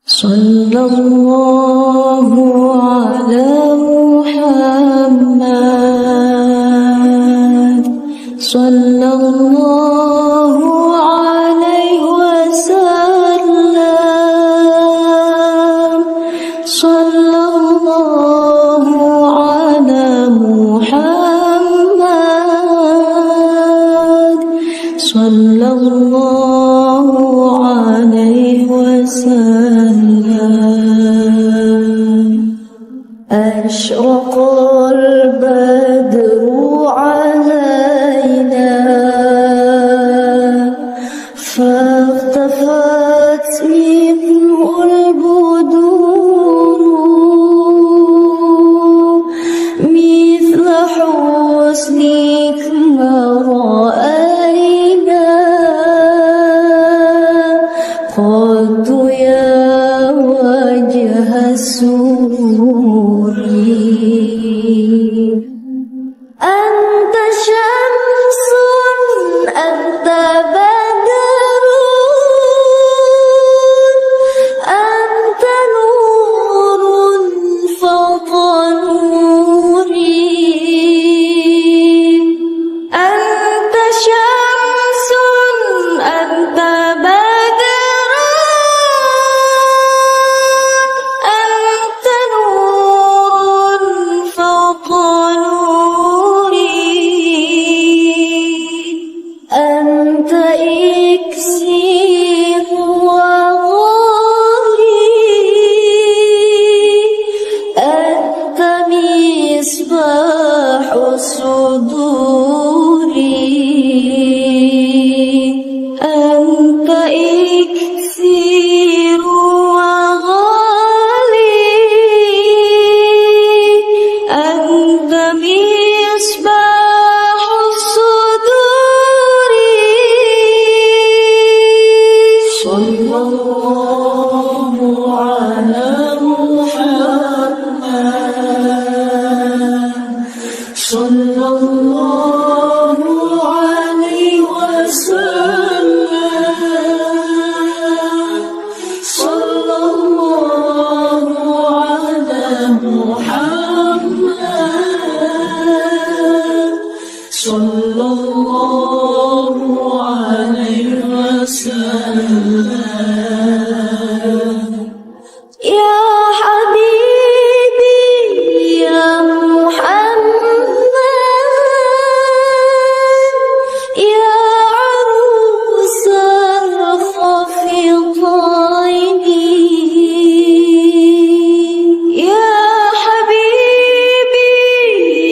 صلى الله على محمد صلى الله عليه وسلم صلى الله على محمد صلى الله عليه وسلم أشرق البدر علينا فارتفعت منه البدور مثل حسنك ما رأينا قد يا وجه السرور أنت شمس أنت بدر أنت نور فوق نوري أنت شمس أنت بدر أنت نور فوق نوري أنت إكسير وغالي أنت مصباح الصدور أنت إكسير وغالي أنت مصباح الصدور صلى الله على محمد صلى الله عليه وسلم صلى الله على محمد صلى الله عليه وسلم يا حبيبي يا محمد يا عروس الخفيضين يا حبيبي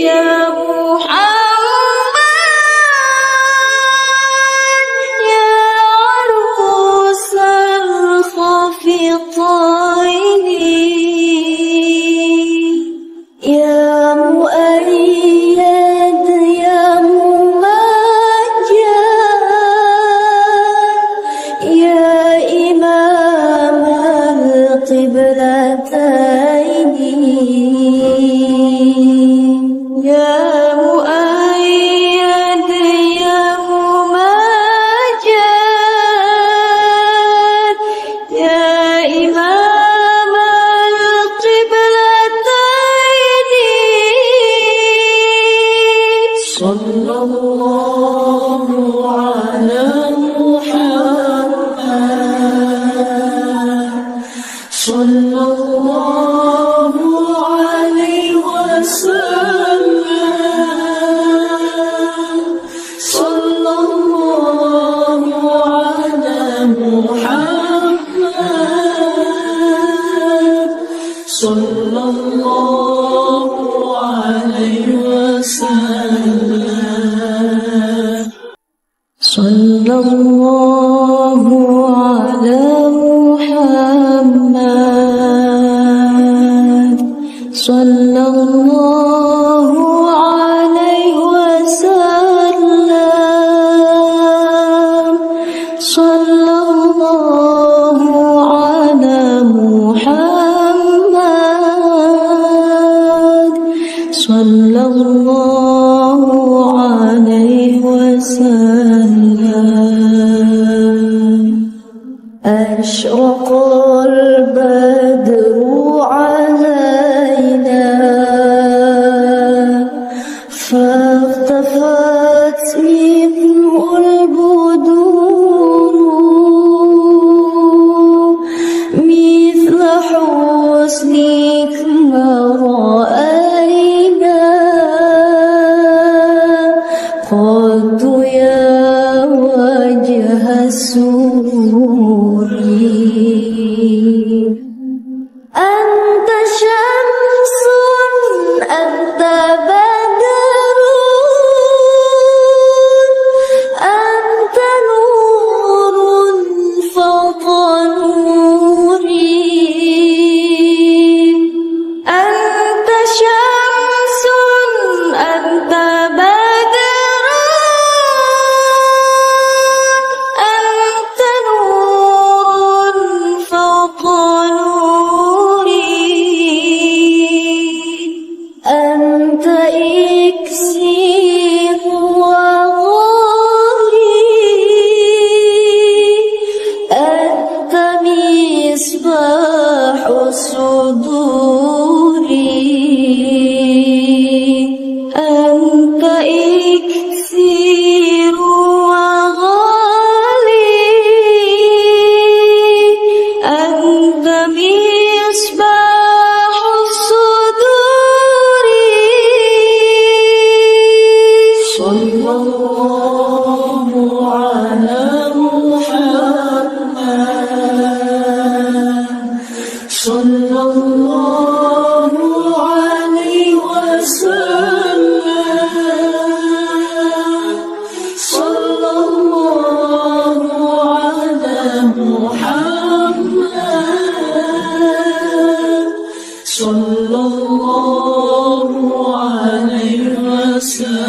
يا محمد يا عروس الخفيضين يا مؤيد يا ممجد يا إمام القبلتين يا مؤيد يا ممجد يا إمام القبلتين صلى الله على محمد صلى الله عليه وسلم صلى الله على محمد صلى الله عليه وسلم صلى الله على محمد صلى الله عليه وسلم صلى الله الله على محمد صلى الله عليه وسلم. أشرق البدر علينا فارتفعت منه البدور مثل حسنك ما رأينا قد يا وجه السرور. أنت شمس أنت بدر أنت نور فوق نوري. أنت شمس أنت بدر أنت نور فوق نوري. أنت إكسير وغالي أنت مصباح الصدور. أنت إكسير وغالي أنت مصباح الصدور. صلى الله على محمد صلى الله عليه وسلم. صلى الله على محمد صلى الله عليه وسلم.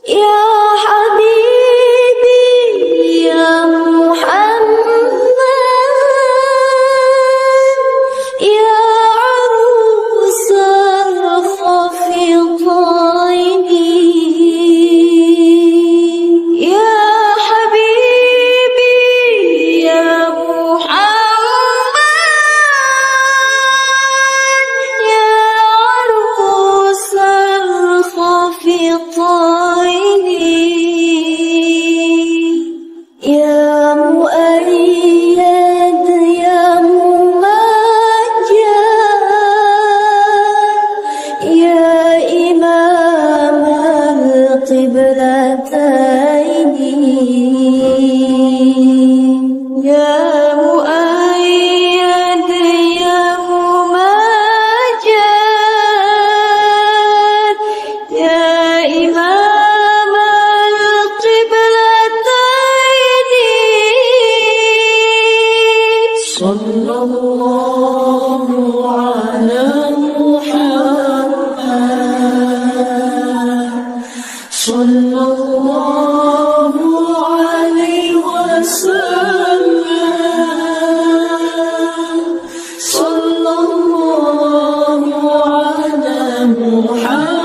يا حبيبي يا محمد يا عروس الخفيضين. يا حبيبي يا محمد يا عروس الخفيضين. يا مؤيد يا ممجد يا إمام القبلتين. يا مؤيد يا ممجد يا إمام القبلتين. صلى الله على محمد صلى الله عليه وسلم. صلى الله على محمد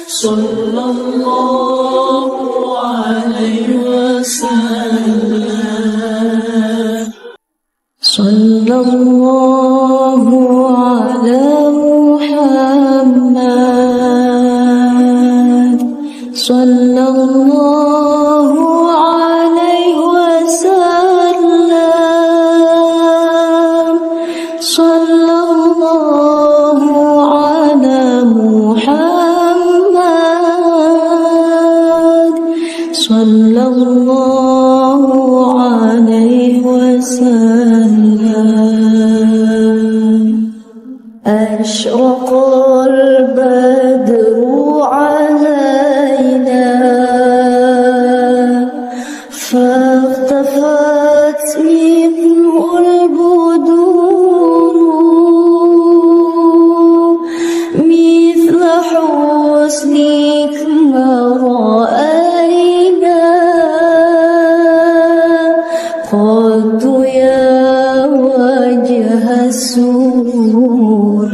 صلى الله عليه وسلم. صلى الله على محمد صلى الله عليه وسلم. صلى الله على محمد صلى الله عليه وسلم. أشرق البدر علينا فارتفعت منه البدور مثل حسنك ما رأينا قد يا وجه السرور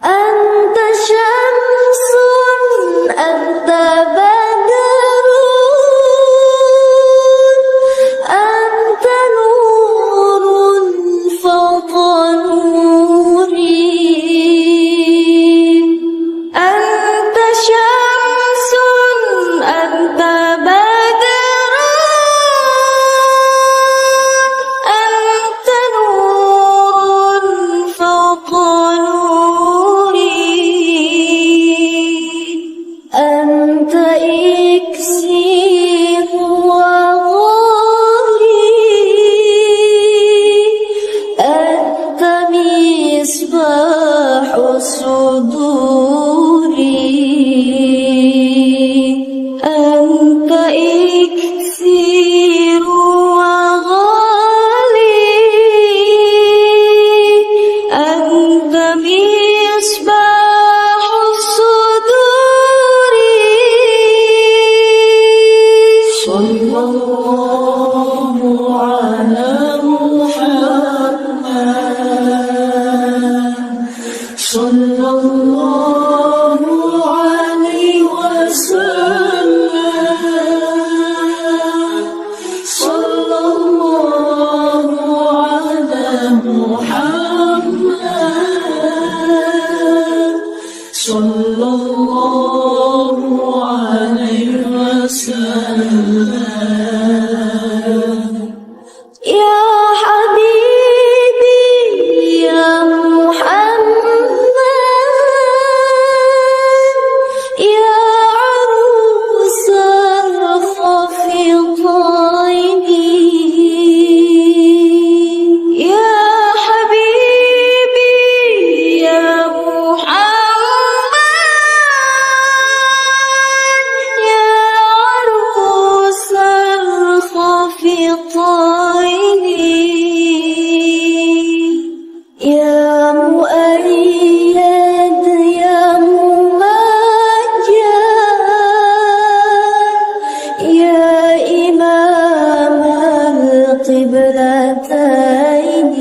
أنت شمس أنت بدر أنت نور فوق نوري أنت شمس أنت بدر أنت نور فوق نوري أنت إكسير وغالي أنت مصباح الصدور أنت إكسير وغالي أنت مصباح الصدور صلى الله على محمد صلى الله عليه وسلم صلى الله على محمد صلى الله عليه وسلم يا حبيبي يا محمد يا عروس الخفيضين يا حبيبي يا محمد يا عروس الخفيضين يا مؤيد يا ممجد يا إمام القبلتين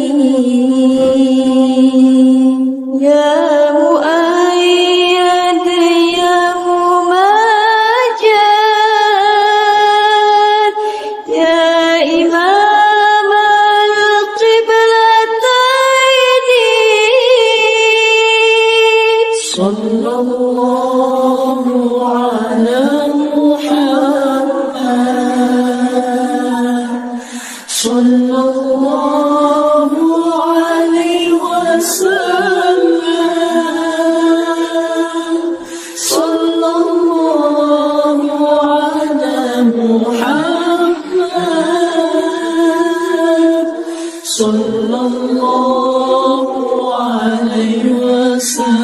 يا مؤيد يا ممجد يا إمام القبلتين صلى الله على محمد صلى الله عليه وسلم صلى الله على محمد صلى الله عليه وسلم